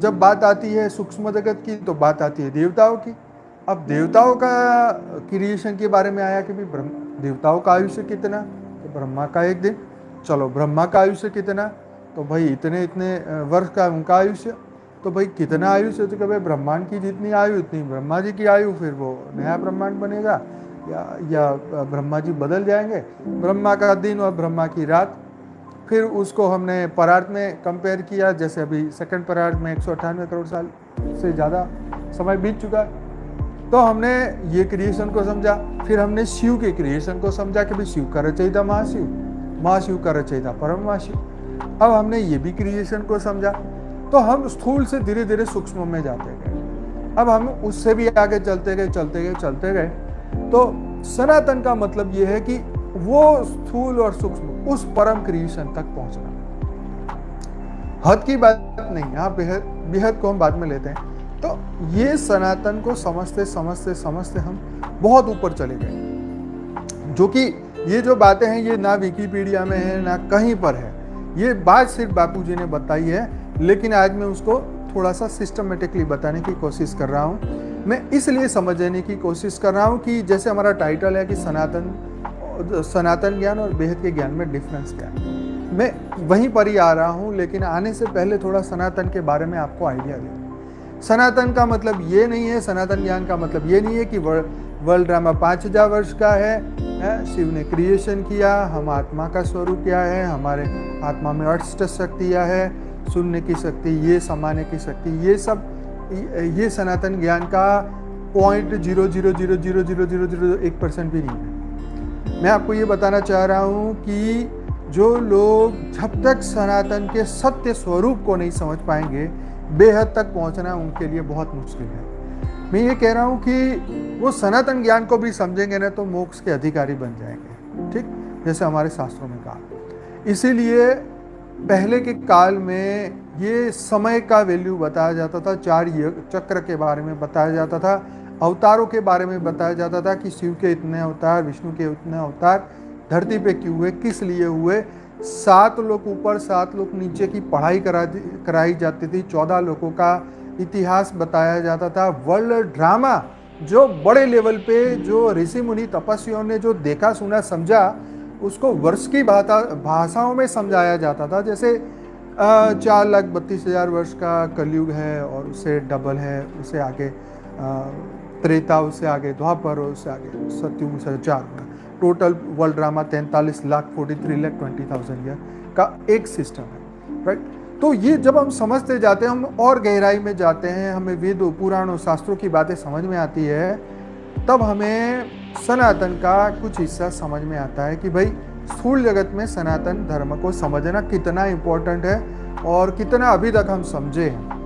जब बात आती है सूक्ष्म जगत की तो बात आती है देवताओं की। अब देवताओं का क्रिएशन के बारे में आया कि भाई देवताओं का आयुष्य कितना, तो ब्रह्मा का 1 दिन। चलो ब्रह्मा का आयुष्य कितना, तो भाई इतने इतने वर्ष का उनका आयुष्य। तो भाई कितना आयुष्य, तो कि भाई ब्रह्मांड की जितनी आयु उतनी ब्रह्मा जी की आयु, फिर वो नया ब्रह्मांड बनेगा या ब्रह्मा जी बदल जाएंगे। ब्रह्मा का दिन और ब्रह्मा की रात। फिर उसको हमने परार्थ में कंपेयर किया, जैसे अभी सेकंड परार्थ में 198 करोड़ साल से ज़्यादा समय बीत चुका है। तो हमने ये क्रिएशन को समझा। फिर हमने शिव के क्रिएशन को समझा कि भाई शिव का रचयिता महाशिव, महाशिव का रचयिता परम महाशिव। अब हमने ये भी क्रिएशन को समझा, तो हम स्थूल से धीरे धीरे सूक्ष्म में जाते गए। अब हम उससे भी आगे चलते गए। तो सनातन का मतलब ये है कि वो स्थूल और सूक्ष्म उस परम क्रिएशन तक पहुंचना। हद की बात नहीं, यहाँ बेहद को हम बाद में लेते हैं। तो ये सनातन को समझते हम बहुत ऊपर चले गए, जो कि ये जो बातें हैं ये ना विकिपीडिया में है ना कहीं पर है। ये बात सिर्फ बापू जी ने बताई है, लेकिन आज मैं उसको थोड़ा सा सिस्टमेटिकली बताने की कोशिश कर रहा हूँ। मैं इसलिए समझने की कोशिश कर रहा हूँ कि जैसे हमारा टाइटल है कि सनातन ज्ञान और बेहद के ज्ञान में डिफरेंस क्या है, मैं वहीं पर ही आ रहा हूँ। लेकिन आने से पहले थोड़ा सनातन के बारे में आपको आइडिया दें। सनातन का मतलब ये नहीं है, सनातन ज्ञान का मतलब ये नहीं है कि वर्ल्ड ड्रामा 5000 वर्ष का है, शिव ने क्रिएशन किया, हम आत्मा का स्वरूप क्या है, हमारे आत्मा में अष्ट शक्तियाँ है, सुनने की शक्ति, ये समाने की शक्ति, ये सब ये सनातन ज्ञान का 0.0000001% भी नहीं है। मैं आपको ये बताना चाह रहा हूँ कि जो लोग जब तक सनातन के सत्य स्वरूप को नहीं समझ पाएंगे, बेहद तक पहुँचना उनके लिए बहुत मुश्किल है। मैं ये कह रहा हूँ कि वो सनातन ज्ञान को भी समझेंगे ना तो मोक्ष के अधिकारी बन जाएंगे, ठीक, जैसे हमारे शास्त्रों में कहा। इसीलिए पहले के काल में ये समय का वैल्यू बताया जाता था, 4 चक्र के बारे में बताया जाता था, अवतारों के बारे में बताया जाता था कि शिव के इतने अवतार, विष्णु के इतने अवतार धरती पे क्यों हुए, किस लिए हुए। 7 लोग ऊपर 7 लोग नीचे की पढ़ाई कराई जाती थी, 14 लोगों का इतिहास बताया जाता था। वर्ल्ड ड्रामा जो बड़े लेवल पे जो ऋषि मुनि तपस्वियों ने जो देखा सुना समझा, उसको वर्ष की भाषाओं में समझाया जाता था। जैसे 4,32,000 वर्ष का कलयुग है और उससे डबल है, उससे आगे त्रेता, उससे आगे द्वापर और उससे आगे सतयुग से 4 गुना। टोटल वर्ल्ड ड्रामा 43,43,20,000 ईयर का एक सिस्टम है, राइट। तो ये जब हम समझते जाते हैं, हम और गहराई में जाते हैं, हमें वेदों पुराणों शास्त्रों की बातें समझ में आती है, तब हमें सनातन का कुछ हिस्सा समझ में आता है कि भाई स्थूल जगत में सनातन धर्म को समझना कितना इम्पोर्टेंट है और कितना अभी तक हम समझे हैं।